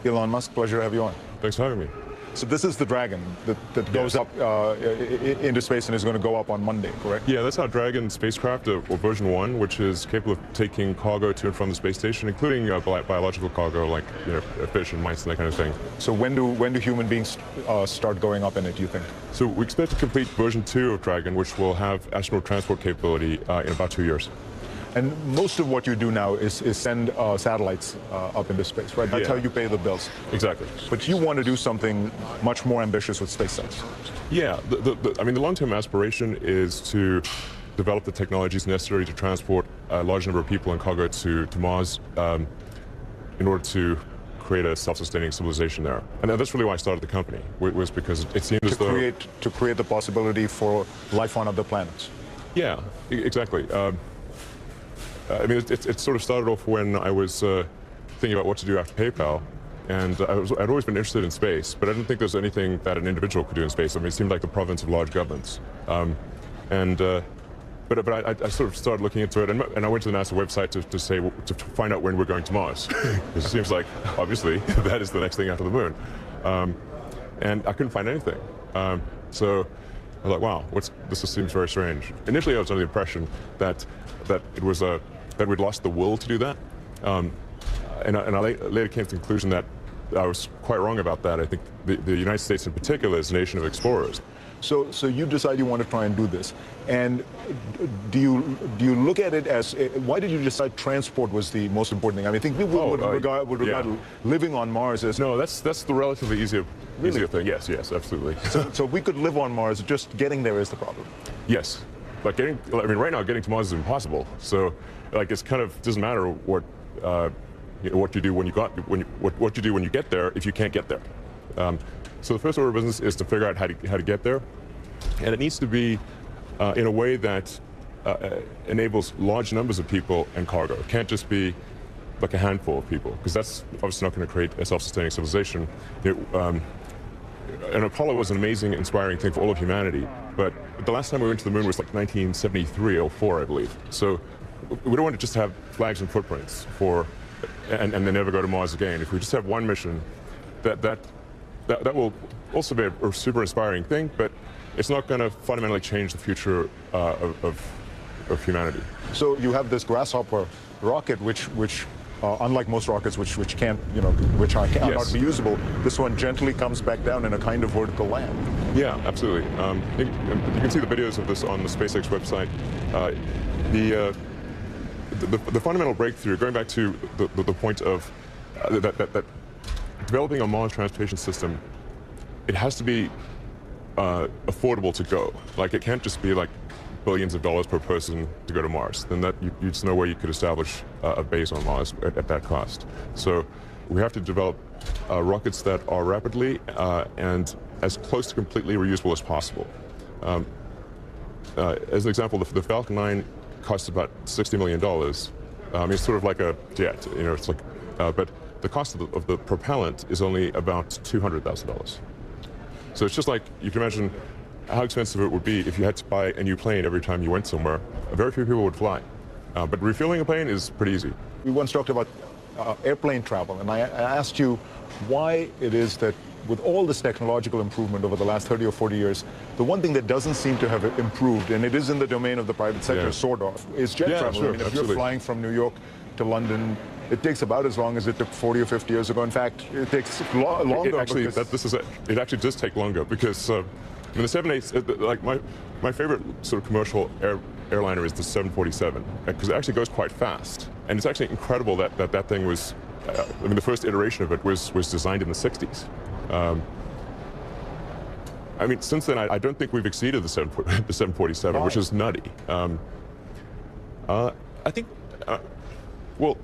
Elon Musk, pleasure to have you on. Thanks for having me. So this is the Dragon that goes up into space and is going to go up on Monday, correct? Yeah, that's our Dragon spacecraft, or version 1, which is capable of taking cargo to and from the space station, including biological cargo like fish and mice and that kind of thing. So when do human beings start going up in it, do you think? So we expect to complete version 2 of Dragon, which will have astronaut transport capability in about 2 years. And most of what you do now is send satellites up into space, right? That's how you pay the bills. Exactly. But you want to do something much more ambitious with SpaceX. Yeah, I mean, the long-term aspiration is to develop the technologies necessary to transport a large number of people and cargo to Mars in order to create a self-sustaining civilization there. And that's really why I started the company, was because it seemed as though... To create the possibility for life on other planets. Yeah, exactly. I mean, it sort of started off when I was thinking about what to do after PayPal, and I'd always been interested in space, but I didn't think there was anything that an individual could do in space. I mean, it seemed like the province of large governments. But I sort of started looking into it, and I went to the NASA website to find out when we're going to Mars. Because it seems like, obviously, that is the next thing after the moon. And I couldn't find anything. So I was like, wow, this just seems very strange. Initially, I was under the impression that it was that we'd lost the will to do that, and I later came to the conclusion that I was quite wrong about that. I think the United States in particular is a nation of explorers. So you decide you want to try and do this, and do you look at it as why did you decide transport was the most important thing? I mean, I think people would regard living on Mars as that's the relatively easier thing. Yes, absolutely. So we could live on Mars. Just getting there is the problem. Yes, but right now getting to Mars is impossible. So it's kind of doesn't matter what you do when you get there if you can't get there. So the first order of business is to figure out how to get there, and it needs to be in a way that enables large numbers of people and cargo. It can't just be like a handful of people, because that's obviously not going to create a self-sustaining civilization. And Apollo was an amazing, inspiring thing for all of humanity, but the last time we went to the moon was like 1973 or 04, I believe. So we don't want to just have flags and footprints and then never go to Mars again. If we just have one mission, that will also be a super inspiring thing, but it's not going to fundamentally change the future of humanity. So you have this Grasshopper rocket, which unlike most rockets, which can't, which are not reusable, this one gently comes back down in a kind of vertical land. Yeah, absolutely. You can see the videos of this on the SpaceX website. The fundamental breakthrough, going back to the point of that developing a Mars transportation system, it has to be affordable to go. Like, it can't just be like billions of dollars per person to go to Mars. Then you'd no way you could establish a base on Mars at that cost. So we have to develop rockets that are rapidly and as close to completely reusable as possible. As an example, the Falcon 9 costs about $60 million. It's sort of like a jet, it's like, but the cost of the propellant is only about $200,000. So it's just like, you can imagine how expensive it would be if you had to buy a new plane every time you went somewhere. Very few people would fly. But refueling a plane is pretty easy. We once talked about airplane travel, and I asked you why it is that with all this technological improvement over the last 30 or 40 years, the one thing that doesn't seem to have improved, and it is in the domain of the private sector, sort of, is jet travel. Sure, I mean, if you're flying from New York to London, it takes about as long as it took 40 or 50 years ago. In fact, it takes longer. It actually does take longer, because I mean, the 787, like my favorite sort of commercial airliner is the 747, because it actually goes quite fast, and it's actually incredible that thing was. I mean, the first iteration of it was designed in the 60s. I mean, since then, I don't think we've exceeded the 747, which is nutty. I think, for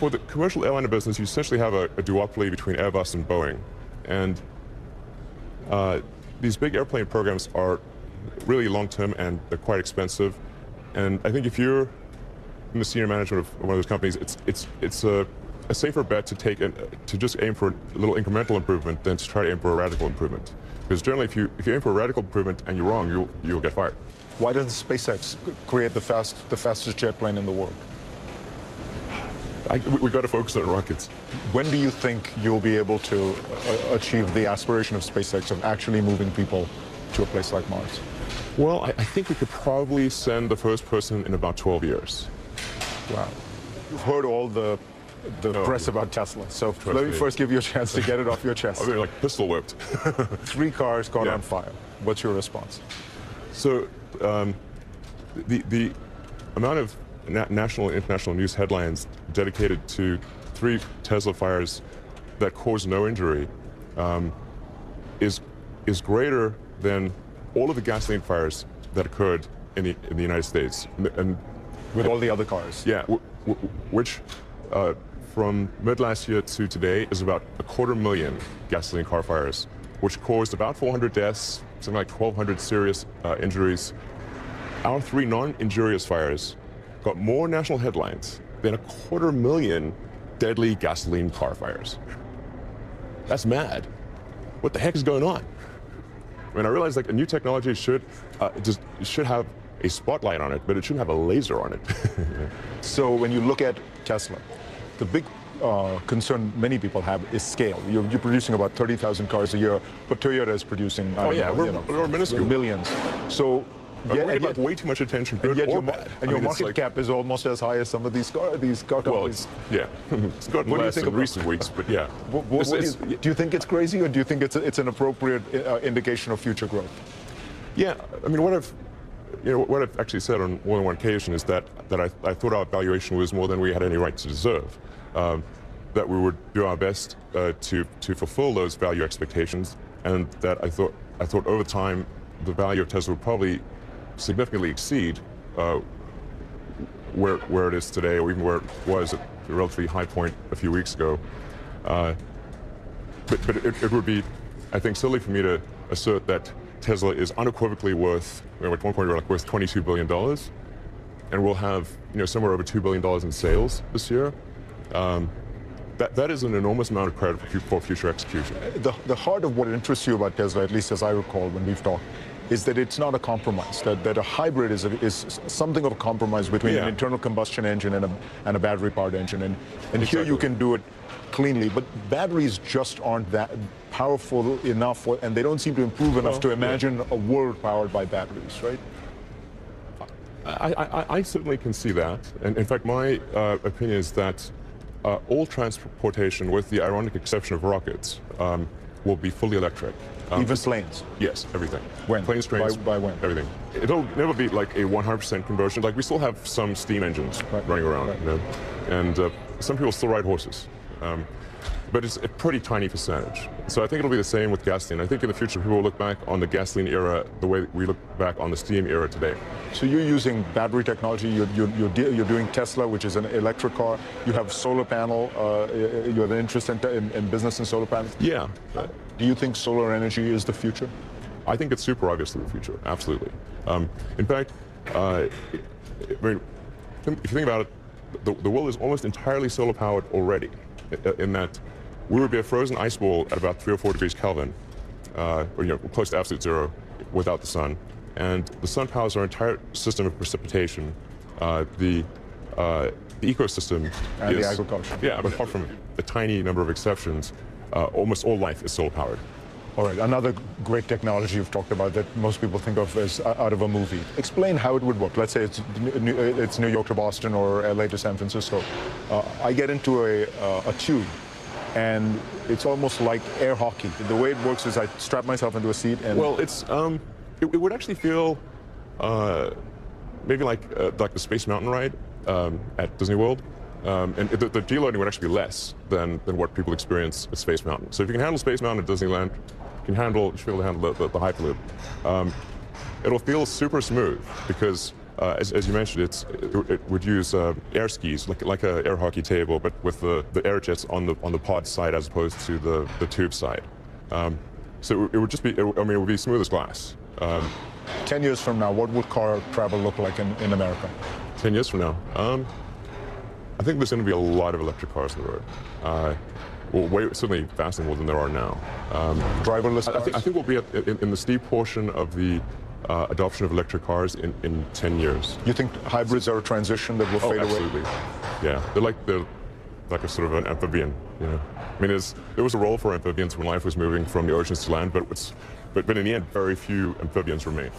the commercial airliner business, you essentially have a duopoly between Airbus and Boeing. And these big airplane programs are really long-term, and they're quite expensive. And I think if you're in the senior management of one of those companies, it's a safer bet to just aim for a little incremental improvement than to try to aim for a radical improvement. Because generally, if you aim for a radical improvement and you're wrong, you'll get fired. Why doesn't SpaceX create the fastest jet plane in the world? We've got to focus on rockets. When do you think you'll be able to achieve the aspiration of SpaceX of actually moving people to a place like Mars? Well, I think we could probably send the first person in about 12 years. Wow. You've heard all the press about Tesla, so let me first give you a chance to get it off your chest. I mean, like pistol whipped. 3 cars caught on fire. What's your response? So the amount of national and international news headlines dedicated to 3 Tesla fires that caused no injury is greater than all of the gasoline fires that occurred in the United States, and with all the other cars. Yeah, which from mid last year to today is about 250,000 gasoline car fires, which caused about 400 deaths, something like 1,200 serious injuries. Our 3 non-injurious fires got more national headlines than 250,000 deadly gasoline car fires. That's mad. What the heck is going on? I mean, I realize like a new technology should have a spotlight on it, but it shouldn't have a laser on it. So when you look at Tesla, the big concern many people have is scale. You're producing about 30,000 cars a year, but Toyota is producing we're minuscule. Millions. So we're getting way too much attention, good or bad. And your market cap is almost as high as some of these car companies. Well, it's gotten less in recent weeks, but yeah. Do you think it's crazy, or do you think it's an appropriate indication of future growth? Yeah, I mean, what I've actually said on more than one occasion is that I thought our valuation was more than we had any right to deserve. That we would do our best to fulfill those value expectations, and that I thought over time the value of Tesla would probably significantly exceed where it is today, or even where it was at a relatively high point a few weeks ago. But it would be, I think, silly for me to assert that Tesla is unequivocally worth, at one point we were like worth $22 billion, and we'll have somewhere over $2 billion in sales this year. That is an enormous amount of credit for future execution. The heart of what interests you about Tesla, at least as I recall when we've talked, is that it's not a compromise, that a hybrid is something of a compromise between an internal combustion engine and a battery-powered engine. And exactly. Here you can do it cleanly, but batteries just aren't that powerful enough, and they don't seem to improve enough to imagine a world powered by batteries, right? I certainly can see that. And in fact, my opinion is that all transportation, with the ironic exception of rockets, will be fully electric. Even planes? Yes, everything. When? Planes, trains, by when? Everything. It'll never be like a 100% conversion. Like, we still have some steam engines running around, and some people still ride horses. But it's a pretty tiny percentage. So I think it'll be the same with gasoline. I think in the future people will look back on the gasoline era the way we look back on the steam era today. So you're using battery technology, you're doing Tesla, which is an electric car. You have solar panel, you have an interest in business in solar panels? Yeah. Do you think solar energy is the future? I think it's super obviously the future, absolutely. In fact, I mean, if you think about it, the world is almost entirely solar powered already, in that we would be a frozen ice ball at about 3 or 4 degrees Kelvin, or, close to absolute zero without the sun. And the sun powers our entire system of precipitation. The ecosystem and is, the agriculture. Yeah, but apart from a tiny number of exceptions, almost all life is solar powered. All right, another great technology you've talked about that most people think of as out of a movie. Explain how it would work. Let's say it's New York to Boston or LA to San Francisco. I get into a tube, and it's almost like air hockey. The way it works is I strap myself into a seat and... Well, it's it would actually feel maybe like the Space Mountain ride at Disney World. And the deloading would actually be less than what people experience at Space Mountain. So if you can handle Space Mountain at Disneyland, you should be able to handle the Hyperloop. It'll feel super smooth because, as you mentioned, it would use air skis, like an air hockey table, but with the air jets on the pod side as opposed to the tube side. So it would just be, it would be smooth as glass. 10 years from now, what would car travel look like in America? 10 years from now? I think there's going to be a lot of electric cars on the road. Certainly vastly more than there are now. Driverless cars? I think we'll be in the steep portion of the adoption of electric cars in 10 years. You think hybrids are a transition that will fade away? Absolutely. Yeah, they're like like a sort of an amphibian. You know, I mean, there was a role for amphibians when life was moving from the oceans to land, but in the end, very few amphibians remain.